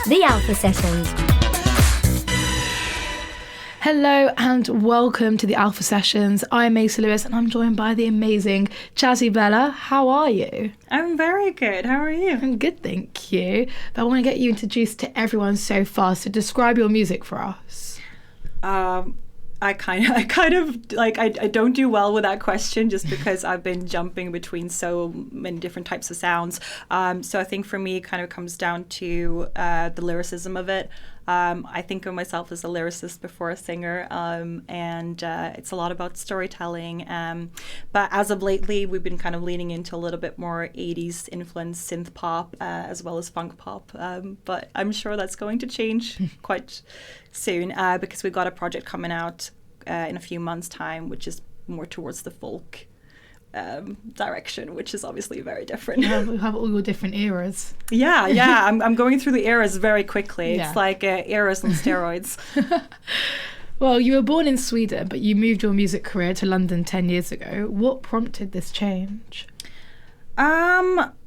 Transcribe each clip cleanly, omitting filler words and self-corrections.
The Alpha Sessions. Hello and welcome to the Alpha Sessions. I'm Macie Lewis and I'm joined by the amazing Jasi Bella. How are you? I'm very good. How are you? I'm good, thank you. But I want to get you introduced to everyone so far. So describe your music for us. I don't do well with that question just because I've been jumping between so many different types of sounds. So I think for me, it kind of comes down to the lyricism of it. I think of myself as a lyricist before a singer, and it's a lot about storytelling. But as of lately, we've been kind of leaning into a little bit more 80s influenced synth pop as well as funk pop. But I'm sure that's going to change quite soon because we've got a project coming out in a few months' time, which is more towards the folk direction, which is obviously very different. You have all your different eras. Yeah. I'm going through the eras very quickly. Yeah. It's like eras on steroids. Well, you were born in Sweden, but you moved your music career to London 10 years ago. What prompted this change?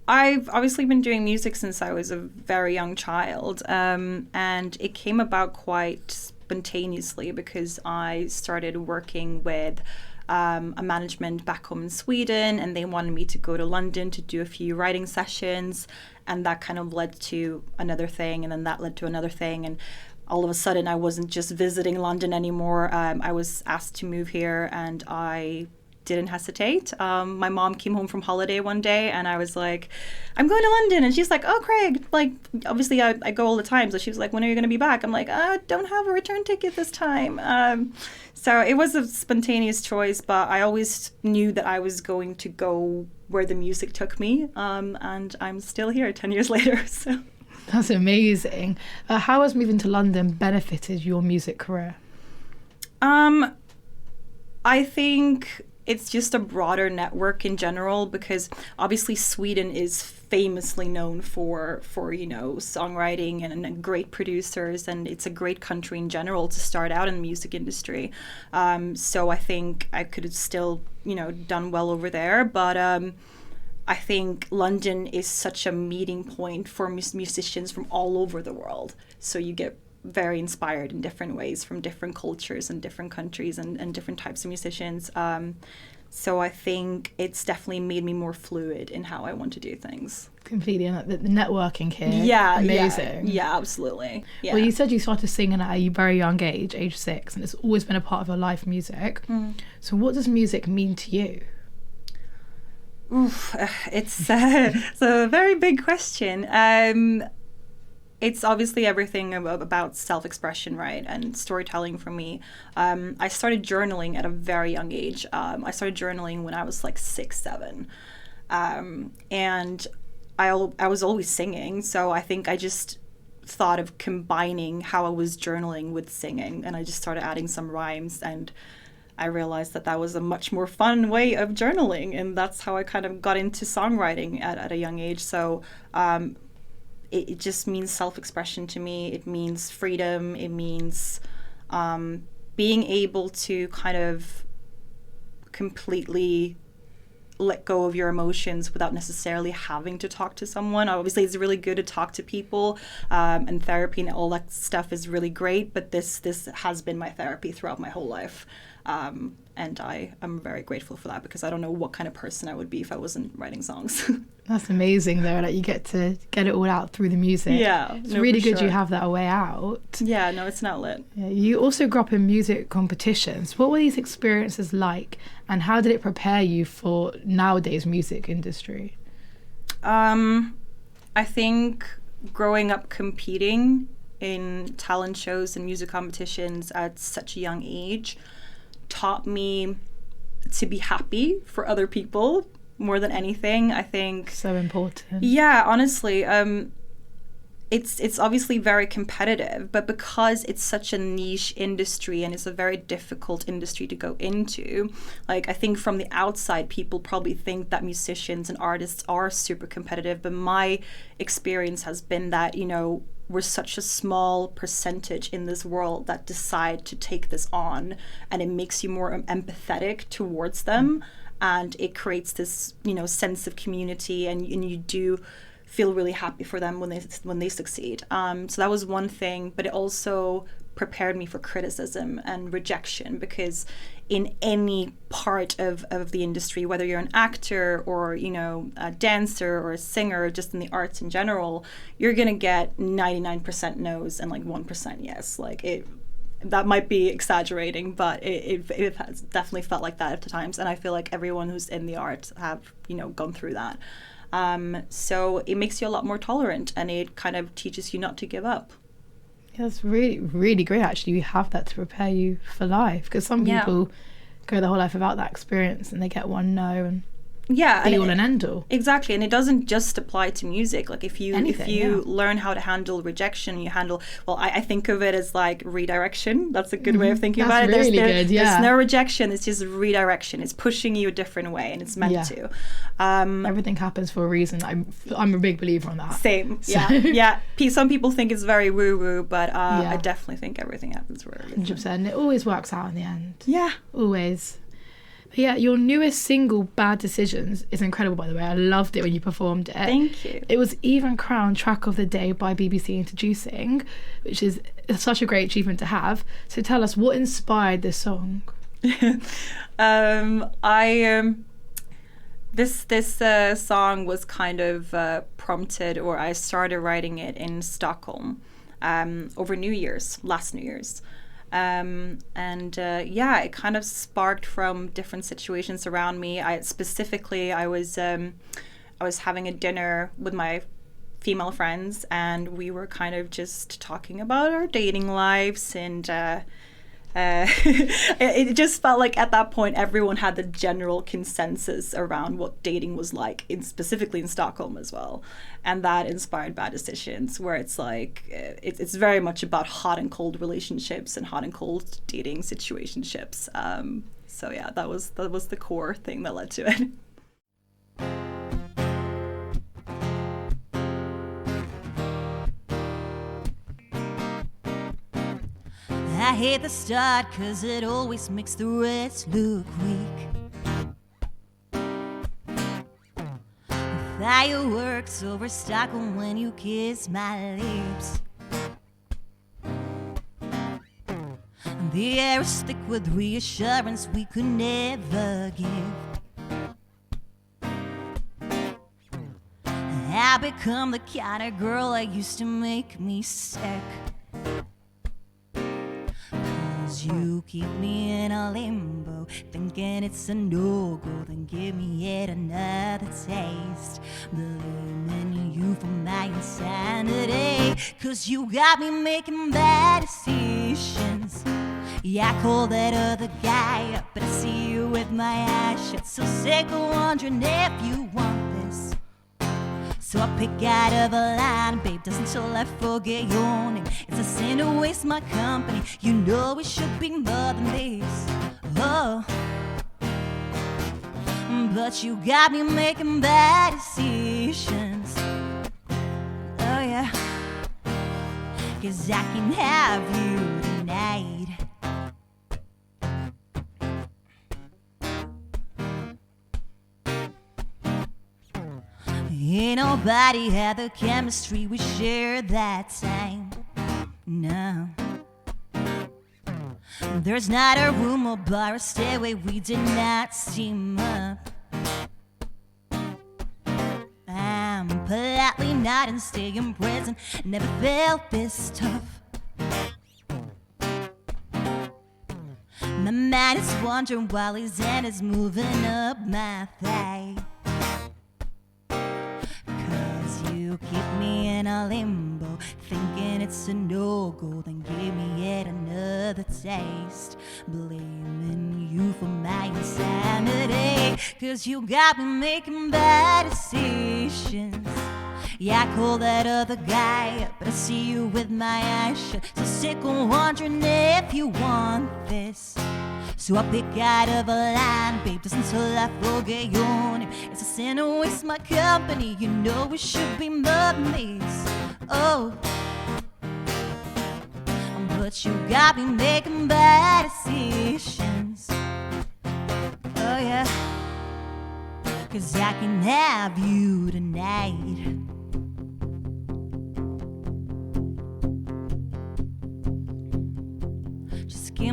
I've obviously been doing music since I was a very young child, and it came about quite spontaneously because I started working with a management back home in Sweden, and they wanted me to go to London to do a few writing sessions, and that kind of led to another thing, and then that led to another thing, and all of a sudden I wasn't just visiting London anymore. I was asked to move here, and I didn't hesitate. My mom came home from holiday one day and I was like, I'm going to London. And she's like, oh, Craig, like, obviously I go all the time. So she was like, when are you going to be back? I'm like, I don't have a return ticket this time. So it was a spontaneous choice, but I always knew that I was going to go where the music took me. And I'm still here 10 years later. So that's amazing. How has moving to London benefited your music career? I think it's just a broader network in general, because obviously Sweden is famously known for songwriting and great producers, and it's a great country in general to start out in the music industry. So I think I could have still done well over there, but I think London is such a meeting point for musicians from all over the world. So you get very inspired in different ways from different cultures and different countries and different types of musicians. So I think it's definitely made me more fluid in how I want to do things. Completely. And the networking here. Yeah. Amazing. Yeah, absolutely. Yeah. Well, you said you started singing at a very young age 6, and it's always been a part of your life, music. So what does music mean to you? It's a very big question. It's obviously everything about self-expression, right, and storytelling for me. I started journaling at a very young age. I started journaling when I was like 6, 7. And I was always singing, so I think I just thought of combining how I was journaling with singing, and I just started adding some rhymes, and I realized that was a much more fun way of journaling, and that's how I kind of got into songwriting at a young age. So it just means self-expression to me. It means freedom. It means being able to kind of completely let go of your emotions without necessarily having to talk to someone. Obviously, it's really good to talk to people, and therapy and all that stuff is really great, but this has been my therapy throughout my whole life. And I'm very grateful for that, because I don't know what kind of person I would be if I wasn't writing songs. That's amazing, though, that you get to get it all out through the music. Yeah. It's really good you have that way out. Yeah, no, it's an outlet. Yeah, you also grew up in music competitions. What were these experiences like, and how did it prepare you for nowadays music industry? I think growing up competing in talent shows and music competitions at such a young age taught me to be happy for other people more than anything. I think so important. Yeah, honestly, it's obviously very competitive, but because it's such a niche industry and it's a very difficult industry to go into, like, I think from the outside people probably think that musicians and artists are super competitive, but my experience has been that we're such a small percentage in this world that decide to take this on, and it makes you more empathetic towards them, and it creates this sense of community, and you do feel really happy for them when they succeed. So that was one thing, but it also prepared me for criticism and rejection, because in any part of the industry, whether you're an actor or, you know, a dancer or a singer, just in the arts in general, you're gonna get 99% no's and like 1% yes. Like that might be exaggerating, but it has definitely felt like that at times, and I feel like everyone who's in the arts have, you know, gone through that. So it makes you a lot more tolerant, and it kind of teaches you not to give up. Yeah, that's really, really great, actually. You have that to prepare you for life, because some people go their whole life without that experience, and they get one no, and be all and end all. Exactly, and it doesn't just apply to music. Like if you learn how to handle rejection, you handle, well, I think of it as like redirection. That's a good way of thinking about it. That's really good, yeah. There's no rejection, it's just redirection. It's pushing you a different way, and it's meant to. Everything happens for a reason. I'm a big believer on that. Same, so. Yeah. Some people think it's very woo-woo, but I definitely think everything happens for a reason. 100%. It always works out in the end. Yeah. Always. But yeah, your newest single, Bad Decisions, is incredible, by the way. I loved it when you performed it. Thank you. It was even crowned Track of the Day by BBC Introducing, which is such a great achievement to have. So tell us, what inspired this song? This song was kind of prompted, or I started writing it in Stockholm over last New Year's. It kind of sparked from different situations around me. I was having a dinner with my female friends, and we were kind of just talking about our dating lives, and it just felt like at that point everyone had the general consensus around what dating was like, specifically in Stockholm as well, and that inspired Bad Decisions, where it's like it's very much about hot and cold relationships and hot and cold dating situationships. So yeah, that was the core thing that led to it. I hate the start, 'cause it always makes the rest look weak. Fireworks over Stockholm when you kiss my lips. The air is thick with reassurance we could never give. I become the kind of girl that used to make me sick. You keep me in a limbo, thinking it's a no-go, then give me yet another taste, blaming you for my insanity, 'cause you got me making bad decisions. Yeah, I call that other guy up, but I see you with my eyes shut, so sick of wondering if you want this. So I pick out of a line, babe, doesn't till I forget your name. It's a sin to waste my company, you know it should be more than this. Oh, but you got me making bad decisions. Oh yeah, 'cause I can have you tonight. Ain't nobody had the chemistry we shared that time. No, there's not a room or bar or stairway we did not steam up. I'm politely not and staying present, never felt this tough. My mind is wandering while his hand is moving up my thigh. You keep me in a limbo, thinking it's a no-go, then give me yet another taste, blaming you for my insanity, 'cause you got me making bad decisions. Yeah, I call that other guy up, but I see you with my eyes shut, so sick of wondering if you want this. So I pick out of a line, babe, just until I forget your name. It's a sin to waste my company, you know it should be more than this. Oh, but you got me making bad decisions. Oh yeah, 'cause I can have you tonight.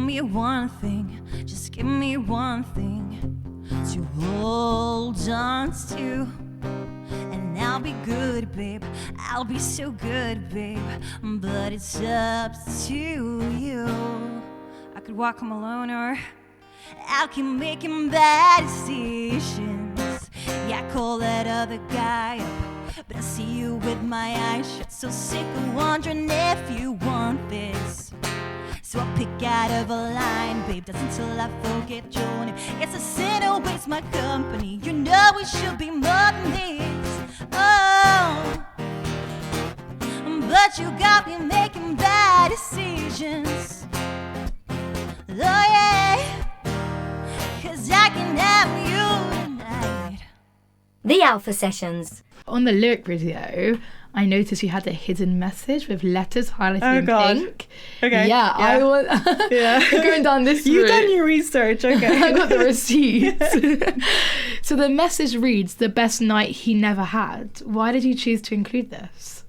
me one thing, just give me one thing to hold on to. And I'll be good, babe, I'll be so good, babe, but it's up to you. I could walk home alone, or I'll keep making bad decisions. Yeah, I call that other guy up, but I see you with my eyes shut. So sick of wondering if you want this. So I'll pick out of a line, babe, that's until I forget your name. It's a sin to waste my company, you know it should be more than this. Oh, but you got me making bad decisions. Oh yeah, 'cause I can have you tonight. The Alpha Sessions. On the lyric video, I noticed you had a hidden message with letters highlighted in pink. Okay. Yeah, I want. Going down this route. You've done your research. Okay. I got the receipts. So the message reads, "The best night he never had." Why did you choose to include this?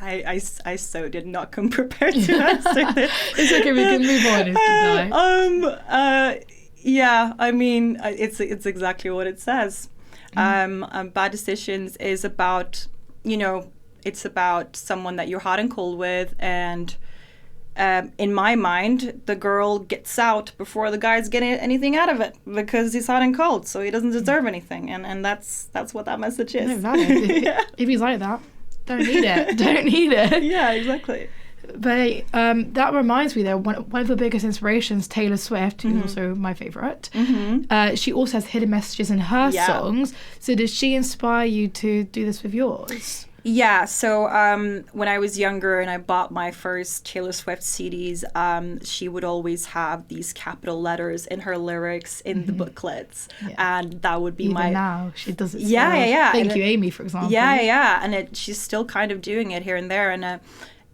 I so did not come prepared to answer this. It's okay, we can move on if you yeah, I mean, it's exactly what it says. Bad decisions is about, you know, it's about someone that you're hot and cold with, and in my mind, the girl gets out before the guy's getting anything out of it because he's hot and cold, so he doesn't deserve anything, and that's what that message is. No, valid. Yeah. If he's like that, don't need it. Don't need it. Yeah, exactly. But that reminds me, though, one of the biggest inspirations, Taylor Swift, who's also my favourite, she also has hidden messages in her songs. So does she inspire you to do this with yours? Yeah, so when I was younger and I bought my first Taylor Swift CDs, she would always have these capital letters in her lyrics in the booklets. Yeah. And that would be Even now, she does it still. Yeah. Thank you, Amy, for example. Yeah. And she's still kind of doing it here and there. And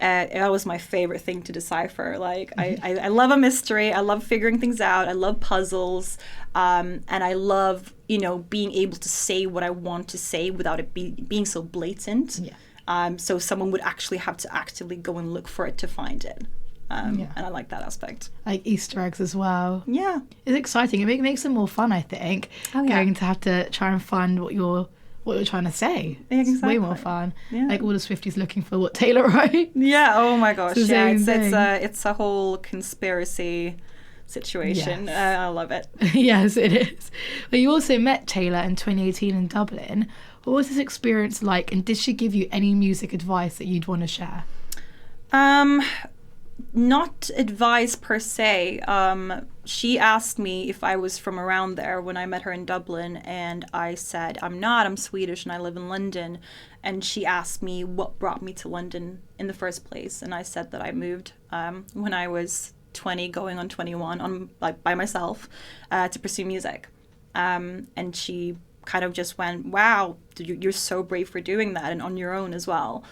that was my favorite thing to decipher. Like, I love a mystery. I love figuring things out. I love puzzles. And I love, you know, being able to say what I want to say without it being so blatant. Yeah. So someone would actually have to actively go and look for it to find it. And I like that aspect. Like Easter eggs as well. Yeah. It's exciting. It makes them more fun, I think. Oh, yeah. Going to have to try and find what you're trying to say. Exactly. It's way more fun. Yeah. Like all the Swifties looking for what Taylor wrote. Yeah. Oh my gosh. It's it's a whole conspiracy situation. Yes. I love it. Yes, it is. But you also met Taylor in 2018 in Dublin. What was this experience like, and did she give you any music advice that you'd want to share? Not advice per se. She asked me if I was from around there when I met her in Dublin, and I said, I'm not, I'm Swedish and I live in London. And she asked me what brought me to London in the first place, and I said that I moved when I was 20 going on 21 by myself to pursue music. And she kind of just went, wow, you're so brave for doing that, and on your own as well.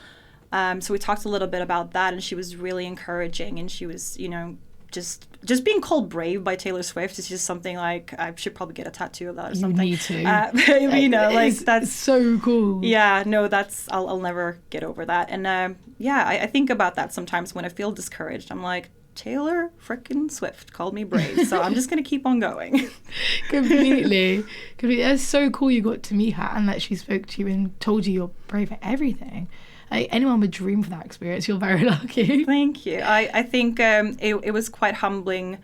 So we talked a little bit about that, and she was really encouraging, and she was, you know, just being called brave by Taylor Swift is just something like I should probably get a tattoo of that or something. Me too. You know, like that's so cool. Yeah, no, that's I'll never get over that. And I think about that sometimes when I feel discouraged. I'm like, Taylor frickin' Swift called me brave, so I'm just gonna keep on going. Completely. It's so cool you got to meet her and that she spoke to you and told you you're brave at everything. Like, anyone would dream for that experience. You're very lucky. Thank you. I think it was quite humbling,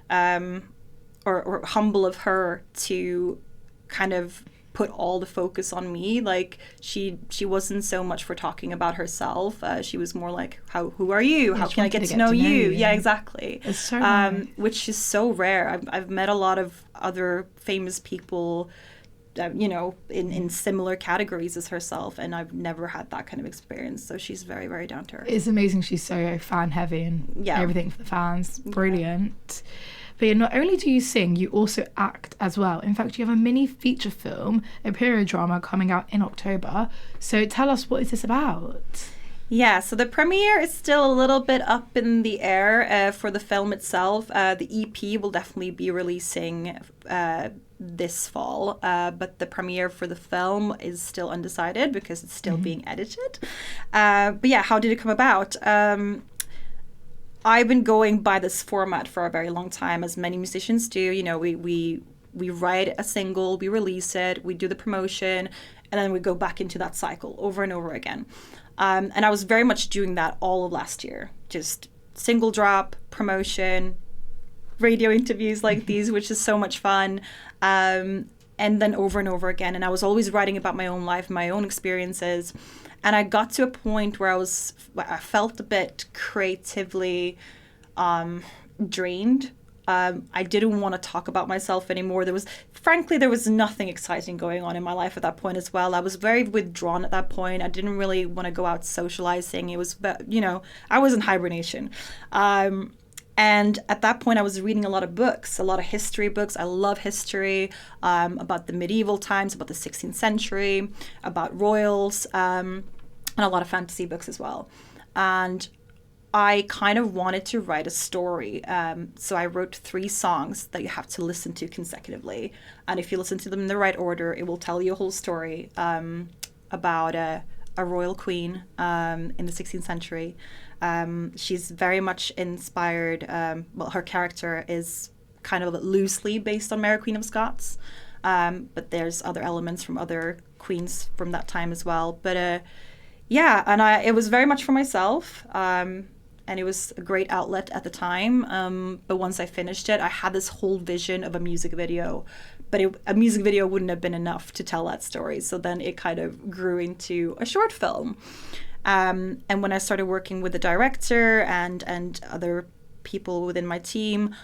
or humble of her to kind of put all the focus on me. Like, she wasn't so much for talking about herself. She was more like, who are you? How can I get to know you? Yeah, exactly. It's so nice. Which is so rare. I've met a lot of other famous people, you know, in similar categories as herself, and I've never had that kind of experience. So she's very, very down to earth. It's amazing. She's so fan heavy and everything for the fans. Brilliant. But not only do you sing, you also act as well. In fact, you have a mini feature film, a period drama coming out in October. So tell us, what is this about? Yeah, so the premiere is still a little bit up in the air for the film itself. The EP will definitely be releasing this fall, but the premiere for the film is still undecided because it's still being edited. But yeah, how did it come about? I've been going by this format for a very long time, as many musicians do. You know, we write a single, we release it, we do the promotion, and then we go back into that cycle over and over again. And I was very much doing that all of last year. Just single drop, promotion, radio interviews like these, which is so much fun. And then over and over again. And I was always writing about my own life, my own experiences. And I got to a point where I felt a bit creatively drained. I didn't want to talk about myself anymore. There was nothing exciting going on in my life at that point as well. I was very withdrawn at that point. I didn't really want to go out socializing. It was, I was in hibernation. And at that point, I was reading a lot of books, a lot of history books. I love history, about the medieval times, about the 16th century, about royals, and a lot of fantasy books as well. And I kind of wanted to write a story. So I wrote 3 songs that you have to listen to consecutively. And if you listen to them in the right order, it will tell you a whole story about a royal queen in the 16th century. She's very much inspired. Her character is kind of loosely based on Mary Queen of Scots. But there's other elements from other queens from that time as well. But it was very much for myself. And it was a great outlet at the time. But once I finished it, I had this whole vision of a music video. But a music video wouldn't have been enough to tell that story. So then it kind of grew into a short film. And when I started working with the director and other people within my team,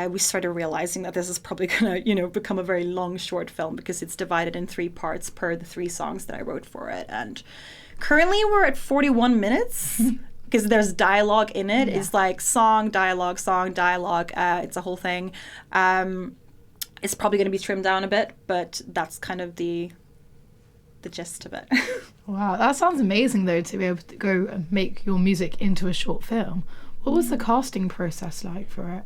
we started realizing that this is probably going to, become a very long short film because it's divided in 3 parts per the 3 songs that I wrote for it. And currently we're at 41 minutes. Because there's dialogue in it. Yeah. It's like song, dialogue. It's a whole thing. It's probably going to be trimmed down a bit, but that's kind of the gist of it. Wow, that sounds amazing, though, to be able to go and make your music into a short film. What was the casting process like for it?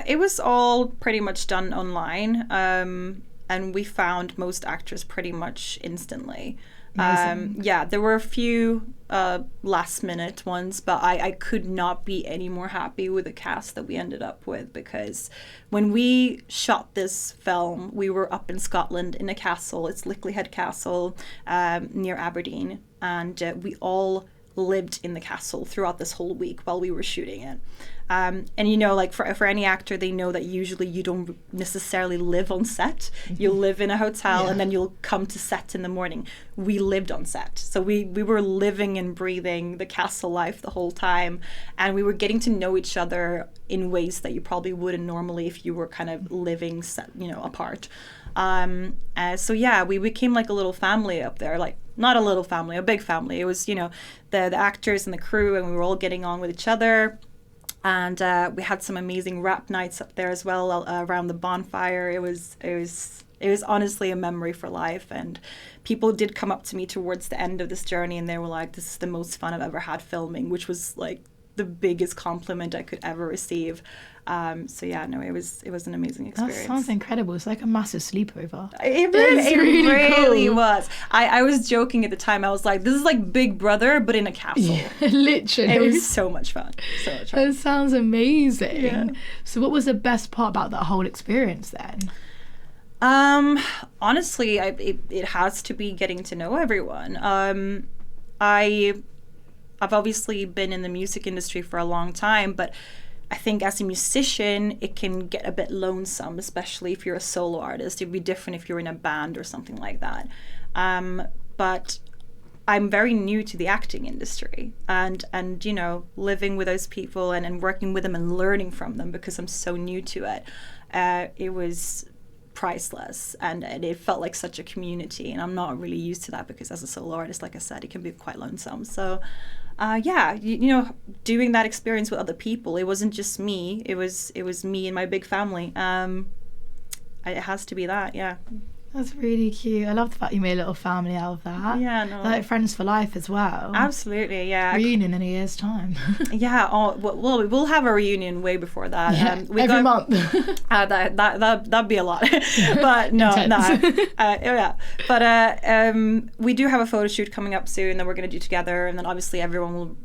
It was all pretty much done online, and we found most actors pretty much instantly. There were a few last minute ones, but I could not be any more happy with the cast that we ended up with, because when we shot this film, we were up in Scotland in a castle. It's Licklihead Castle near Aberdeen, and we all lived in the castle throughout this whole week while we were shooting it. And for any actor, they know that usually you don't necessarily live on set. You'll live in a hotel and then you'll come to set in the morning. We lived on set. So we were living and breathing the castle life the whole time. And we were getting to know each other in ways that you probably wouldn't normally if you were kind of living apart. We became like a little family up there, like not a little family, a big family. It was, the actors and the crew, and we were all getting on with each other. And we had some amazing rap nights up there as well around the bonfire. It was honestly a memory for life. And people did come up to me towards the end of this journey, and they were like, "This is the most fun I've ever had filming," which was like the biggest compliment I could ever receive. It was an amazing experience. That sounds incredible. It's like a massive sleepover. It really was. I was joking at the time. I was like, this is like Big Brother, but in a castle. Yeah, literally. It was so much fun. That sounds amazing. Yeah. So what was the best part about that whole experience then? Honestly, it has to be getting to know everyone. I've obviously been in the music industry for a long time, but I think as a musician, it can get a bit lonesome, especially if you're a solo artist. It'd be different if you're in a band or something like that. But I'm very new to the acting industry, and living with those people and working with them and learning from them because I'm so new to it. It was priceless, and it felt like such a community, and I'm not really used to that because as a solo artist, like I said, it can be quite lonesome. So doing that experience with other people, it wasn't just me, it was me and my big family. It has to be that. That's really cute. I love the fact you made a little family out of that. Yeah, no. Like friends for life as well. Absolutely, yeah. Reunion in a year's time. Yeah, well, we'll have a reunion way before that. Yeah, every month. That'd be a lot. But no. Yeah. But we do have a photo shoot coming up soon that we're going to do together. And then obviously everyone will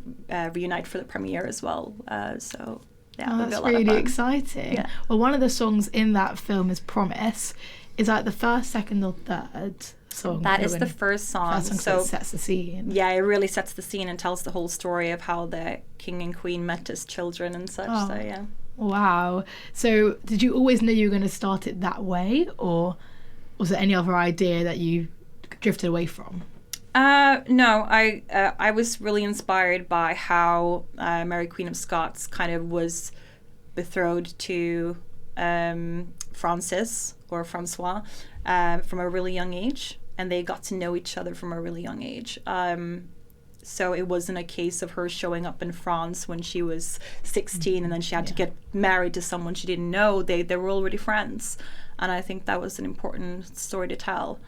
reunite for the premiere as well. So... yeah, that's really exciting. Yeah. Well, one of the songs in that film is Promise. Is that the first, second, or third song? That is the first song. So it sets the scene. Yeah, it really sets the scene and tells the whole story of how the king and queen met as children and such. Oh. So yeah. Wow. So did you always know you were going to start it that way, or was there any other idea that you drifted away from? No, I was really inspired by how Mary Queen of Scots kind of was betrothed to Francis or Francois from a really young age, and they got to know each other from a really young age. So it wasn't a case of her showing up in France when she was 16 and then she had to get married to someone she didn't know. They were already friends, and I think that was an important story to tell.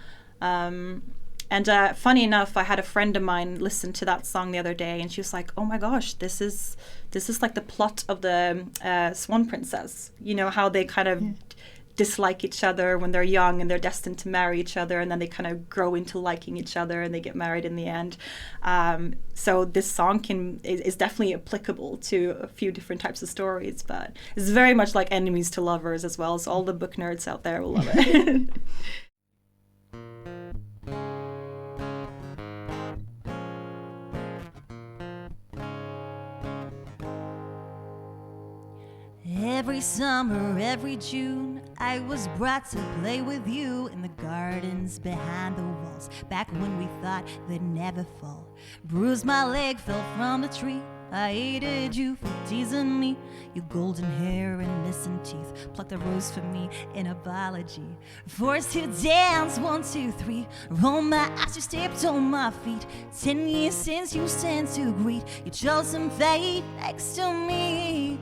And funny enough, I had a friend of mine listen to that song the other day, and she was like, "Oh my gosh, this is like the plot of the Swan Princess. You know how they kind of dislike each other when they're young and they're destined to marry each other, and then they kind of grow into liking each other and they get married in the end." So this song is definitely applicable to a few different types of stories, but it's very much like enemies to lovers as well. So all the book nerds out there will love it. Every summer, every June, I was brought to play with you in the gardens behind the walls, back when we thought they'd never fall. Bruised my leg, fell from the tree. I hated you for teasing me. Your golden hair and missing teeth plucked a rose for me in apology. Forced to dance, 1, 2, 3. Roll my eyes, you stepped on my feet. 10 years since you sent to greet your chosen fate next to me.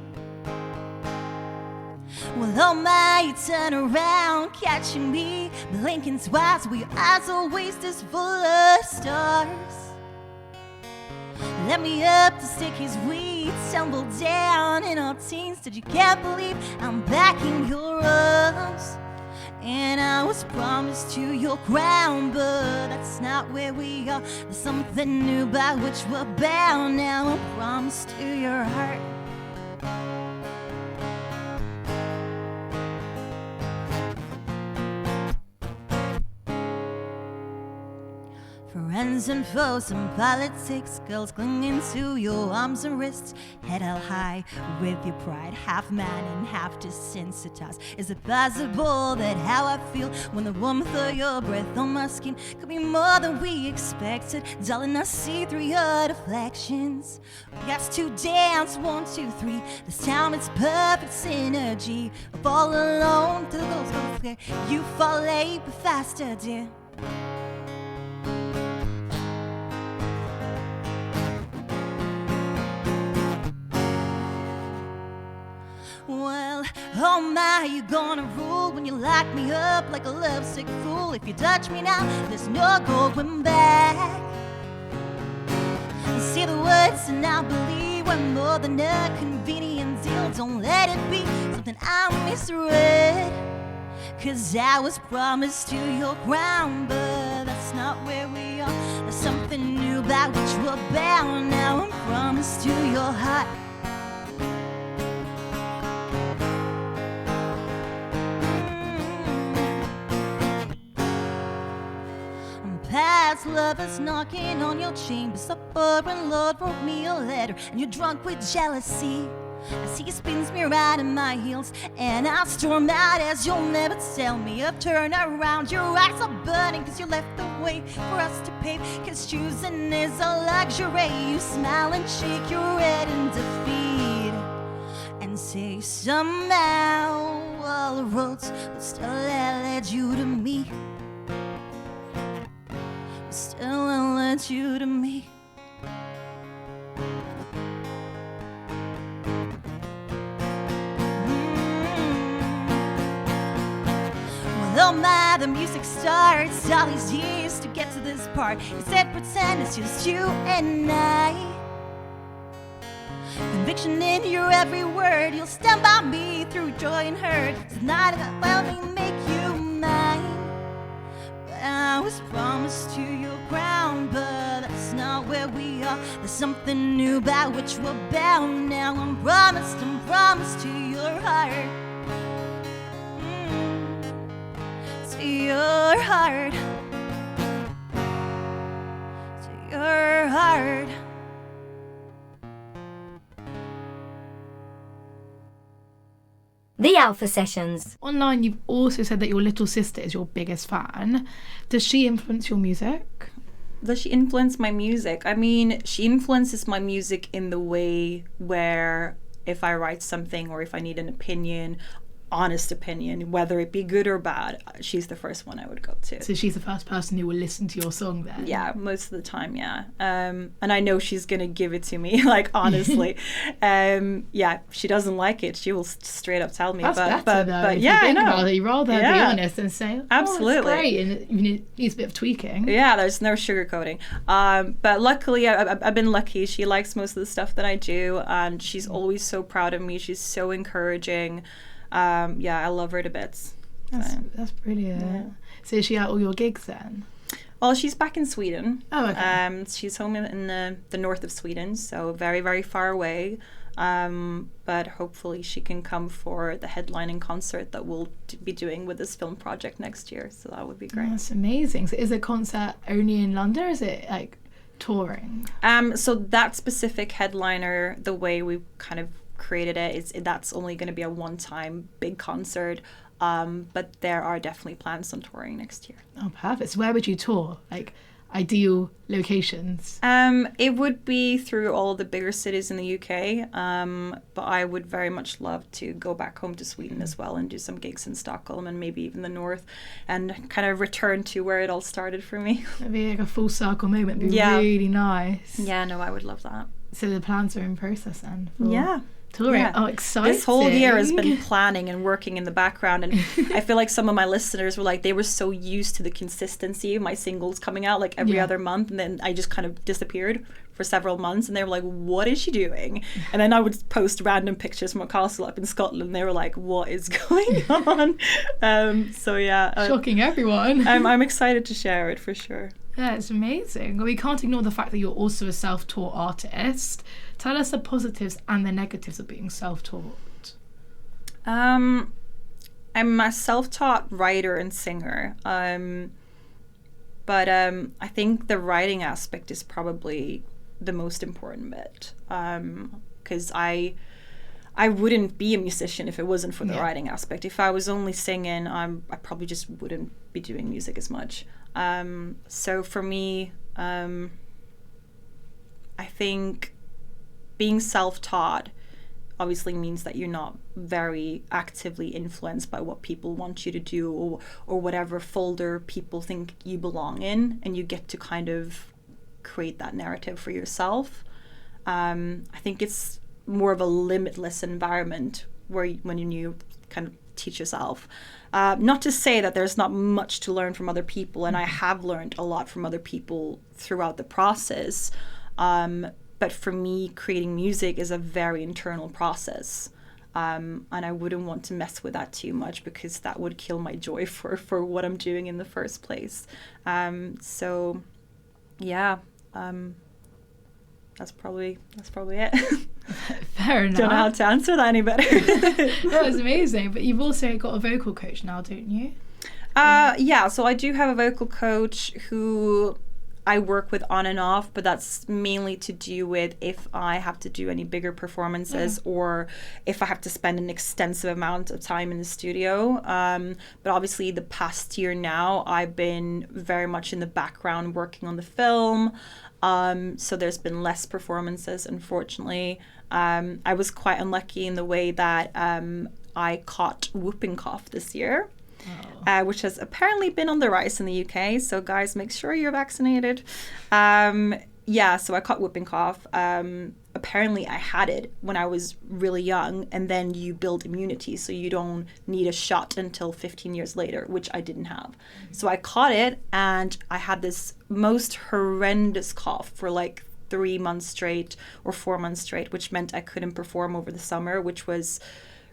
Well, oh my, you turn around, catching me, blinking twice, with your eyes always this full of stars. Let me up to stick his weed, tumble down in our teens. Did you can't believe I'm back in your arms? And I was promised to your crown, but that's not where we are. There's something new by which we're bound. Now I'm promised to your heart. Friends and foes and politics, girls clinging to your arms and wrists, head held high with your pride, half man and half desensitized. Is it possible that how I feel when the warmth of your breath on my skin could be more than we expected? Darling, I see through your deflections. We asked to dance, 1, 2, 3. This time it's perfect synergy. Of all alone through those go you fall late but faster, dear. Well, oh my, you gonna rule when you lock me up like a lovesick fool. If you touch me now, there's no going back. You see the words and I believe we're more than a convenient deal. Don't let it be something I misread, 'cause I was promised to your crown, but that's not where we are. There's something new by which we're bound. Now I'm promised to your heart. Past lovers knocking on your chamber, supper, and Lord wrote me a letter, and you're drunk with jealousy. I see you spin me right in my heels, and I storm out as you'll never tell me. I've turned around, your eyes are burning, 'cause you left the way for us to pave. 'Cause choosing is a luxury. You smile and shake your head in defeat, and say somehow all the roads will still lead you to me. Still will lead you to me. Well, oh my, where the music starts. All these years to get to this part. You said pretend it's just you and I. Conviction in your every word. You'll stand by me through joy and hurt. Tonight that will me make you mine. But I was promised to your ground, but that's not where we are. There's something new by which we're bound. Now I'm promised to your heart. To your heart. To your heart. The Alpha Sessions. Online, you've also said that your little sister is your biggest fan. Does she influence your music? Does she influence my music? I mean, she influences my music in the way where if I write something or if I need an opinion, honest opinion, whether it be good or bad, she's the first one I would go to. So she's the first person who will listen to your song then? Yeah, most of the time, yeah. And I know she's going to give it to me, like, honestly. Yeah, if she doesn't like it, she will straight up tell me. That's better, though. But yeah, I know. You'd rather be honest and say, absolutely. It's great, and it needs a bit of tweaking. Yeah, there's no sugarcoating. But luckily, I've been lucky. She likes most of the stuff that I do, and she's always so proud of me. She's so encouraging. Yeah, I love her to bits. That's brilliant. Yeah. So is she at all your gigs then? Well, she's back in Sweden. Oh, okay. She's home in the north of Sweden, so very, very far away. But hopefully she can come for the headlining concert that we'll be doing with this film project next year. So that would be great. That's amazing. So is the concert only in London, or is it like touring? So that specific headliner, the way we kind of created that's only going to be a one-time big concert, but there are definitely plans on touring next year. Oh, perfect. So where would you tour, like ideal locations? It would be through all the bigger cities in the UK, but I would very much love to go back home to Sweden as well and do some gigs in Stockholm and maybe even the north, and kind of return to where it all started for me. It'd be like a full circle moment. It'd be really nice. Yeah, no, I would love that. So the plans are in process then? Yeah. Touring. Yeah. Oh, exciting. This whole year has been planning and working in the background, and I feel like some of my listeners were like, they were so used to the consistency of my singles coming out like every other month, and then I just kind of disappeared for several months, and they were like, what is she doing? And then I would post random pictures from a castle up in Scotland, and they were like, what is going on? So yeah, shocking everyone. I'm excited to share it for sure. Yeah, it's amazing. We can't ignore the fact that you're also a self-taught artist. Tell us the positives and the negatives of being self-taught. I'm a self-taught writer and singer. But I think the writing aspect is probably the most important bit. Because I wouldn't be a musician if it wasn't for the writing aspect. If I was only singing, I probably just wouldn't be doing music as much. So for me, I think being self-taught obviously means that you're not very actively influenced by what people want you to do or whatever folder people think you belong in, and you get to kind of create that narrative for yourself. I think it's more of a limitless environment when you kind of teach yourself. Not to say that there's not much to learn from other people, and I have learned a lot from other people throughout the process. But for me, creating music is a very internal process. And I wouldn't want to mess with that too much, because that would kill my joy for what I'm doing in the first place. So yeah, that's probably it. Fair enough. Don't know how to answer that any better. That was amazing. But you've also got a vocal coach now, don't you? Yeah, so I do have a vocal coach who I work with on and off, but that's mainly to do with if I have to do any bigger performances or if I have to spend an extensive amount of time in the studio. But obviously the past year now, I've been very much in the background working on the film. So there's been less performances, unfortunately. I was quite unlucky in the way that I caught whooping cough this year. Which has apparently been on the rise in the UK. So guys, make sure you're vaccinated. So I caught whooping cough apparently I had it when I was really young, and then you build immunity, so you don't need a shot until 15 years later, which I didn't have. So I caught it, and I had this most horrendous cough for like 3 months straight or 4 months straight, which meant I couldn't perform over the summer, which was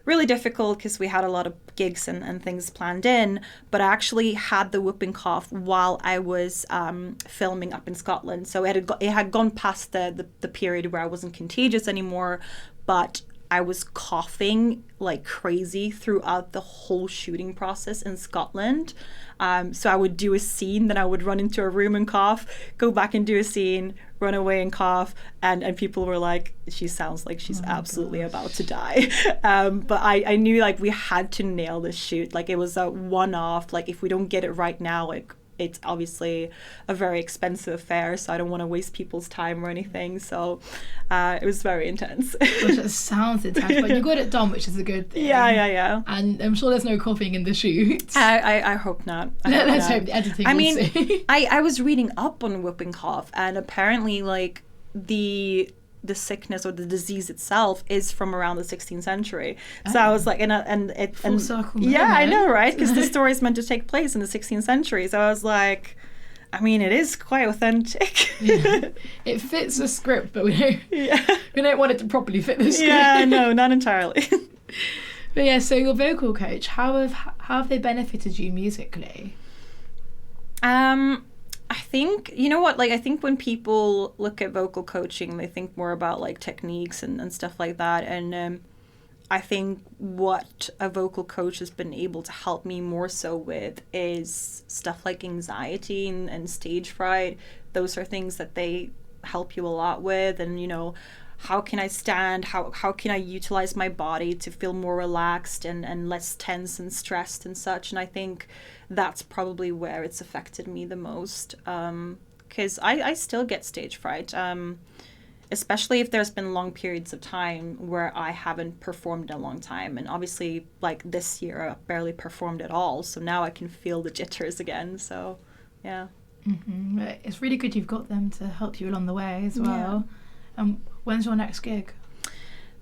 really difficult because we had a lot of gigs and things planned in. But I actually had the whooping cough while I was filming up in Scotland. So it had gone past the period where I wasn't contagious anymore, but I was coughing like crazy throughout the whole shooting process in Scotland. So I would do a scene, then I would run into a room and cough, go back and do a scene, run away and cough, and people were like, she sounds like she's absolutely about to die. But I knew like we had to nail this shoot. Like it was a one-off. Like if we don't get it right now, like it's obviously a very expensive affair, so I don't want to waste people's time or anything. So it was very intense. Gosh, it sounds intense, but you got it done, which is a good thing. Yeah. And I'm sure there's no coughing in the shoot. I hope not. Let's hope the editing will see. I was reading up on whooping cough, and apparently like the sickness or the disease itself is from around the 16th century. So I was like, Full circle moment. Yeah, I know, right? Because the story is meant to take place in the 16th century. So I was like, I mean, it is quite authentic. Yeah. It fits the script, but we don't want it to properly fit the script. Yeah, no, not entirely. But yeah, so your vocal coach, how have they benefited you musically? I think, you know what, like, I think when people look at vocal coaching, they think more about, like, techniques and stuff like that. And I think what a vocal coach has been able to help me more so with is stuff like anxiety and stage fright. Those are things that they help you a lot with. And, you know, how can I stand? How can I utilize my body to feel more relaxed and less tense and stressed and such? And I think that's probably where it's affected me the most, because I still get stage fright, especially if there's been long periods of time where I haven't performed in a long time. And obviously, like this year, I barely performed at all. So now I can feel the jitters again. So, yeah. Mm-hmm. It's really good you've got them to help you along the way as well. Yeah. When's your next gig?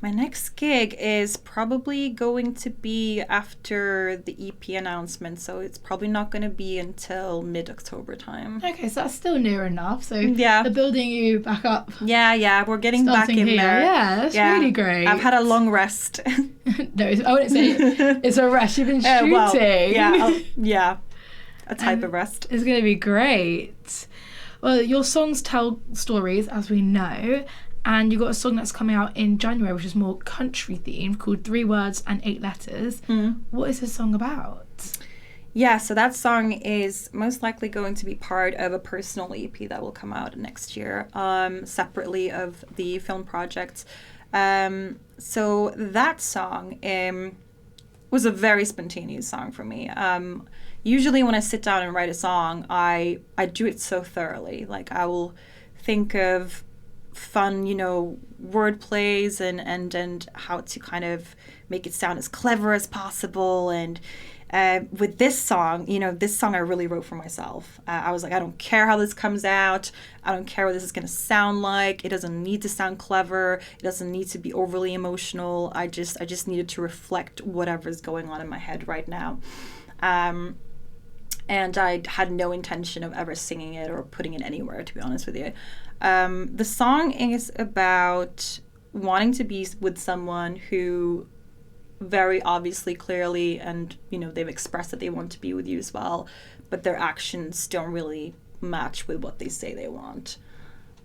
My next gig is probably going to be after the EP announcement, so it's probably not going to be until mid-October time. Okay, so that's still near enough. So yeah, they're building you back up. Yeah, we're getting back in here. there. Yeah, that's really great. I've had a long rest. No, I wouldn't say it's a rest. You've been shooting. Well, a type of rest. It's going to be great. Well, your songs tell stories, as we know. And you've got a song that's coming out in January, which is more country themed, called 3 Words and 8 Letters. What is this song about? Yeah, so that song is most likely going to be part of a personal EP that will come out next year, separately of the film project. So that song was a very spontaneous song for me. Usually when I sit down and write a song, I do it so thoroughly. Like I will think of fun, you know, word plays and how to kind of make it sound as clever as possible. And with this song, you know, this song I really wrote for myself. I was like, I don't care how this comes out. I don't care what this is going to sound like. It doesn't need to sound clever. It doesn't need to be overly emotional. I just needed to reflect whatever's going on in my head right now. And I had no intention of ever singing it or putting it anywhere, to be honest with you. The song is about wanting to be with someone who very obviously, clearly, and, you know, they've expressed that they want to be with you as well, but their actions don't really match with what they say they want.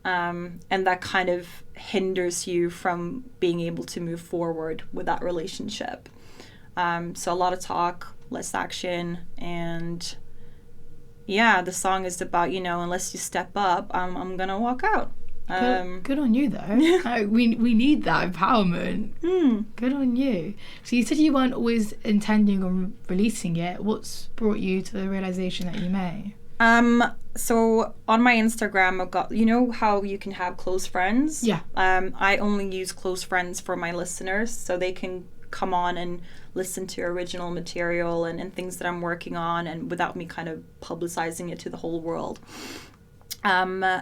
And that kind of hinders you from being able to move forward with that relationship. So a lot of talk, less action, and yeah, the song is about, you know, unless you step up, I'm gonna walk out. Good on you, though. We need that empowerment. Good on you. So you said you weren't always intending on releasing it. What's brought you to the realization that you may? So on my Instagram, I've got, you know how you can have close friends? Yeah. I only use close friends for my listeners, so they can come on and listen to original material and things that I'm working on, and without me kind of publicizing it to the whole world.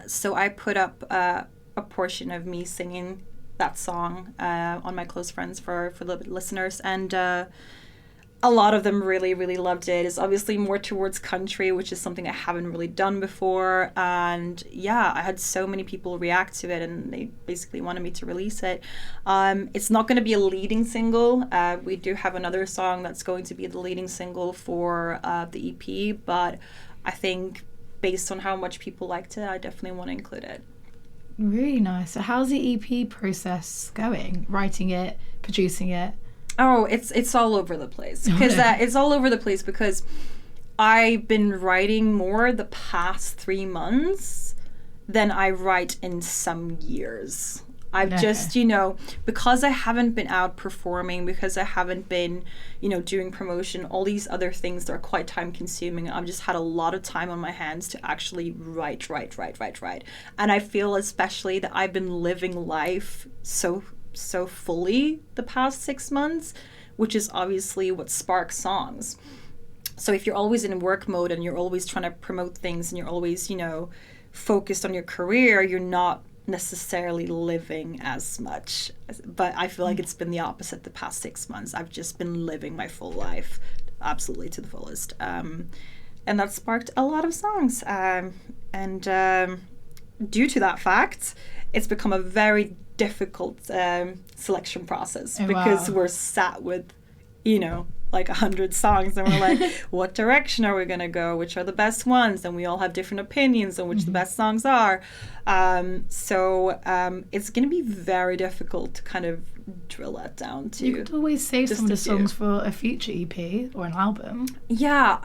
So I put up a portion of me singing that song on My Close Friends for the listeners, and a lot of them really, really loved it. It's obviously more towards country, which is something I haven't really done before. And yeah, I had so many people react to it, and they basically wanted me to release it. It's not going to be a leading single. We do have another song that's going to be the leading single for the EP, but I think based on how much people liked it, I definitely want to include it. Really nice. So how's the EP process going? Writing it, producing it? Oh, it's all over the place. Because it's all over the place because I've been writing more the past 3 months than I write in some years. I've just, because I haven't been out performing, because I haven't been, doing promotion, all these other things that are quite time consuming. I've just had a lot of time on my hands to actually write. And I feel especially that I've been living life so fully the past 6 months, which is obviously what sparks songs. So if you're always in work mode and you're always trying to promote things and you're always, focused on your career, you're not necessarily living as much. But I feel like it's been the opposite the past 6 months. I've just been living my full life absolutely to the fullest. And that sparked a lot of songs. And due to that fact, it's become a very difficult selection process because we're sat with, like 100 songs and we're like, what direction are we going to go? Which are the best ones? And we all have different opinions on which the best songs are. So it's going to be very difficult to kind of drill that down to. You could always save some of the songs for a future EP or an album. Yeah,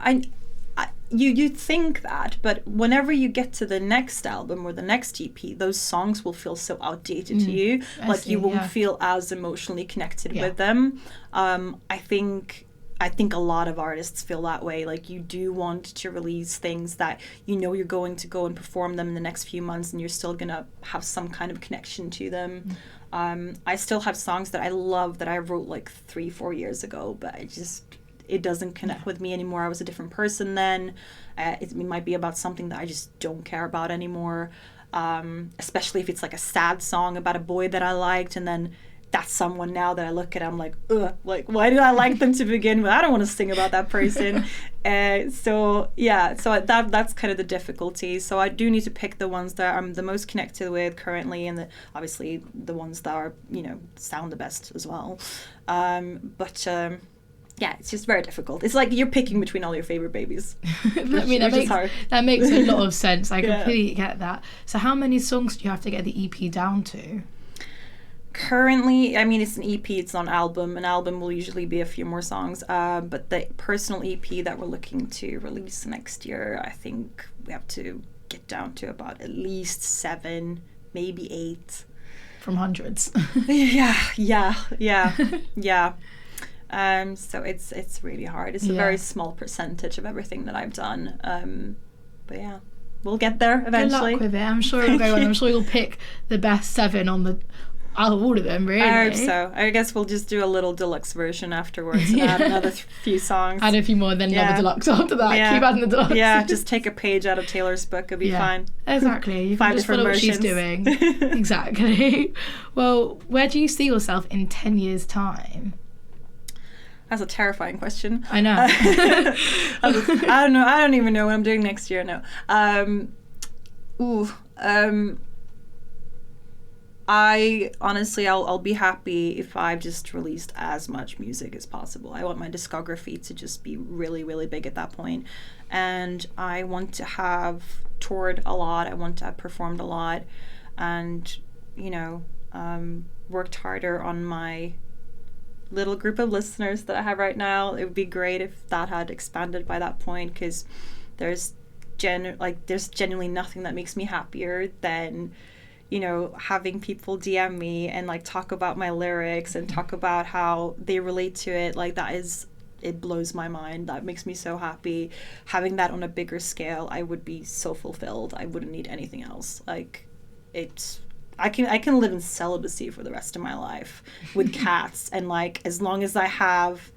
you think that, but whenever you get to the next album or the next EP, those songs will feel so outdated to you. You won't feel as emotionally connected with them. I think a lot of artists feel that way. Like, you do want to release things that you're going to go and perform them in the next few months and you're still gonna have some kind of connection to them. I still have songs that I love that I wrote like 3-4 years ago, but it doesn't connect with me anymore. I was a different person then. It might be about something that I just don't care about anymore. Especially if it's like a sad song about a boy that I liked, and then that's someone now that I look at, I'm like, ugh, like, why did I like them to begin with? I don't want to sing about that person. So that's kind of the difficulty. So I do need to pick the ones that I'm the most connected with currently, and obviously the ones that are, sound the best as well. Yeah, it's just very difficult. It's like you're picking between all your favorite babies. That makes a lot of sense. I completely get that. So how many songs do you have to get the EP down to? Currently, it's an EP, it's not an album. An album will usually be a few more songs. But the personal EP that we're looking to release next year, I think we have to get down to about at least 7, maybe 8. From hundreds. Yeah. So it's really hard. It's a very small percentage of everything that I've done. But yeah, we'll get there eventually. Good luck with it. I'm sure it'll go on. I'm sure you'll pick the best 7 out of all of them, really. I hope so. I guess we'll just do a little deluxe version afterwards and add another few songs. Add a few more, then another deluxe after that. Yeah. Keep adding the deluxe. Yeah, just take a page out of Taylor's book. It'll be fine. Exactly. You can just follow what she's doing. Exactly. Well, where do you see yourself in 10 years' time? That's a terrifying question. I know. I don't know. I don't even know what I'm doing next year. No. I honestly, I'll be happy if I've just released as much music as possible. I want my discography to just be really, really big at that point. And I want to have toured a lot. I want to have performed a lot, and, worked harder on my little group of listeners that I have right now. It would be great if that had expanded by that point, because there's genuinely nothing that makes me happier than having people DM me and talk about my lyrics and talk about how they relate to it. It blows my mind. That makes me so happy. Having that on a bigger scale, I would be so fulfilled. I wouldn't need anything else. I can live in celibacy for the rest of my life with cats, and as long as I have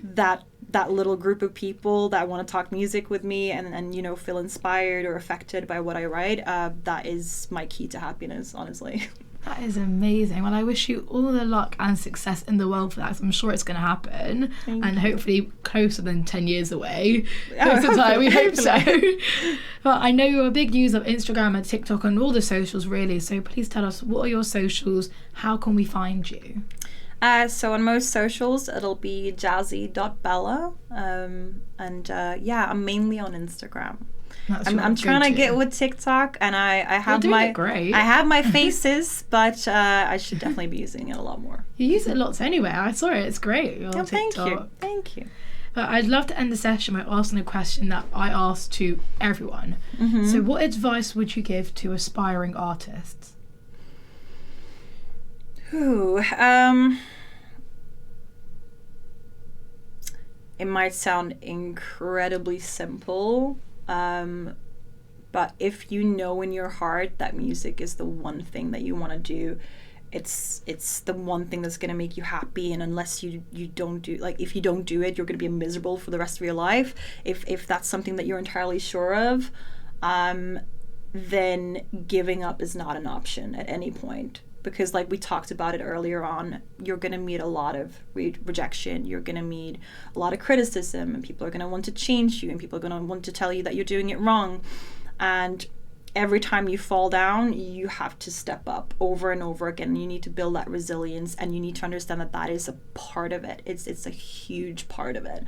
that little group of people that want to talk music with me and feel inspired or affected by what I write, that is my key to happiness, honestly. That is amazing. Well, I wish you all the luck and success in the world for that. I'm sure it's going to happen. And hopefully closer than 10 years away. We hope so. But I know you're a big user of Instagram and TikTok and all the socials, really. So please tell us, what are your socials? How can we find you? So on most socials, it'll be jasi.bella. I'm mainly on Instagram. I'm trying to get with TikTok, and I have my faces, but I should definitely be using it a lot more. You use it lots anyway. I saw it. It's great. Your TikTok. Thank you. But I'd love to end the session by asking a question that I ask to everyone. So what advice would you give to aspiring artists? It might sound incredibly simple, but if you know in your heart that music is the one thing that you want to do, it's the one thing that's going to make you happy, and unless you don't do, like, if you don't do it, you're going to be miserable for the rest of your life. If that's something that you're entirely sure of, then giving up is not an option at any point. Because like we talked about it earlier on, you're going to meet a lot of rejection, you're going to meet a lot of criticism, and people are going to want to change you, and people are going to want to tell you that you're doing it wrong. And every time you fall down, you have to step up over and over again. You need to build that resilience, and you need to understand that that is a part of it. It's a huge part of it.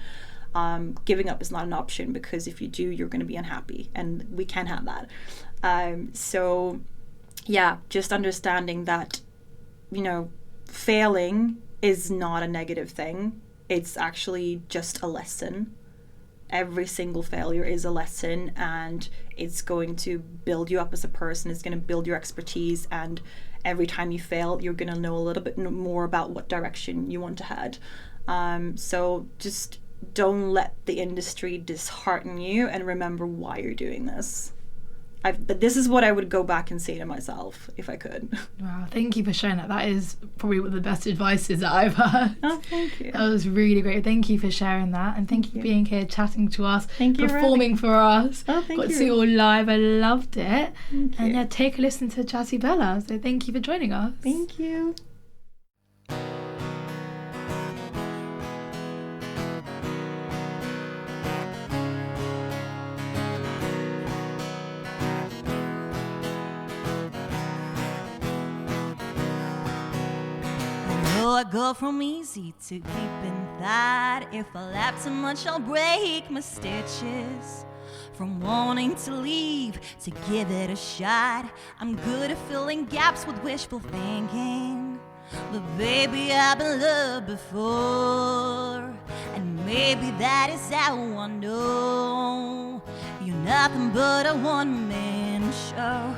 Giving up is not an option, because if you do, you're going to be unhappy, and we can't have that. Just understanding that, failing is not a negative thing. It's actually just a lesson. Every single failure is a lesson, and it's going to build you up as a person. It's going to build your expertise, and every time you fail, you're going to know a little bit more about what direction you want to head. So just don't let the industry dishearten you, and remember why you're doing this. This is what I would go back and say to myself if I could. Wow, thank you for sharing that. That is probably one of the best advices that I've heard. Oh, thank you. That was really great. Thank you for sharing that, and thank you for being here, chatting to us, performing for us. Oh, thank you. Got to see you all live. I loved it. And take a listen to Jasi Bella. So thank you for joining us. Thank you. I go from easy to deep in thought. If I laugh too much, I'll break my stitches. From wanting to leave to give it a shot, I'm good at filling gaps with wishful thinking. But baby, I've been loved before, and maybe that is how I know you're nothing but a one-man show.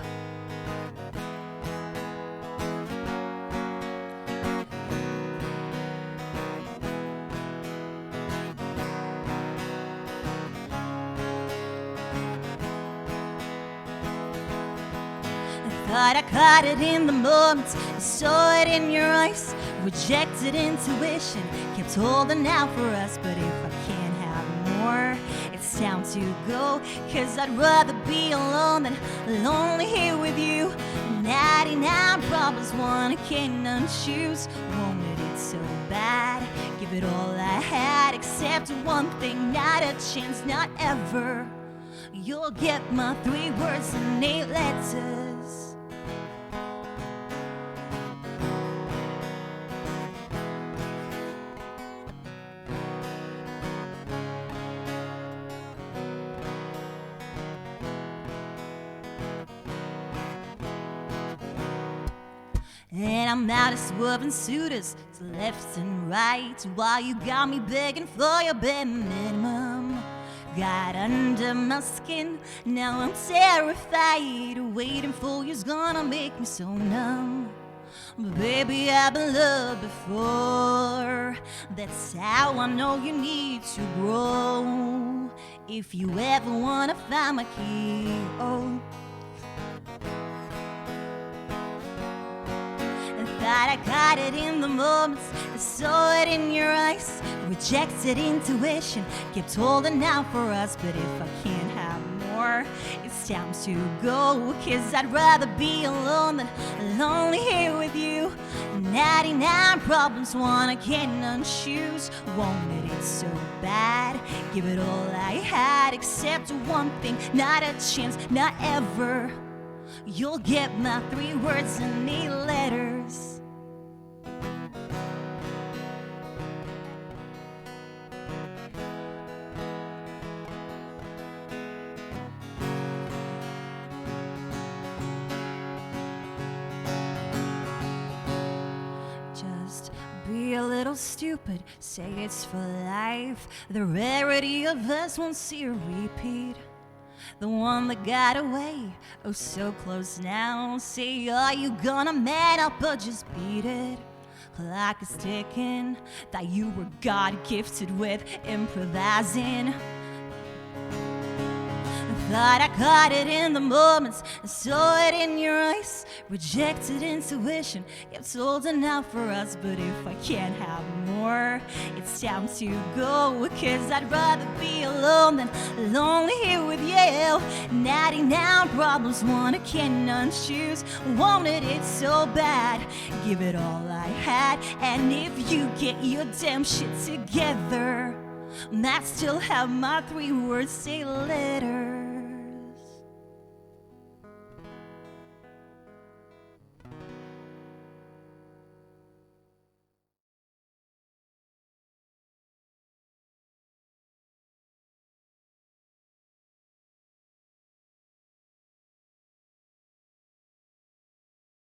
Thought I caught it in the moment, I saw it in your eyes. Rejected intuition, kept holding out for us. But if I can't have more, it's time to go. 'Cause I'd rather be alone than lonely here with you. 99 problems, one I cannot choose. Wanted it so bad, give it all I had, except one thing, not a chance, not ever. You'll get my 3 words and 8 letters. And I'm out of swerving suitors to left and right, while you got me begging for your bare minimum. Got under my skin, now I'm terrified. Waiting for you's gonna make me so numb. But baby, I've been loved before. That's how I know you need to grow. If you ever wanna find my key, Thought I got it in the moments, I saw it in your eyes. Rejected intuition, kept holding out for us. But if I can't have more, it's It's time to go, 'cause I'd rather be alone than lonely here with you. 99 problems, one I cannot choose. Wanted it so bad, give it all I had, except one thing, not a chance, not ever. You'll get my 3 words in 8 letters. Just be a little stupid, say it's for life. The rarity of us won't see a repeat. The one that got away, oh so close now. Say, are you gonna man up or just beat it? Clock is ticking, that you were God-gifted with improvising. Thought I caught it in the moments, I saw it in your eyes. Rejected intuition, it's old enough for us. But if I can't have more, it's time to go, 'cause I'd rather be alone than lonely here with you. 99 problems, one I cannot choose. Wanted it so bad, give it all I had. And if you get your damn shit together, I still have my 3 words, say letter.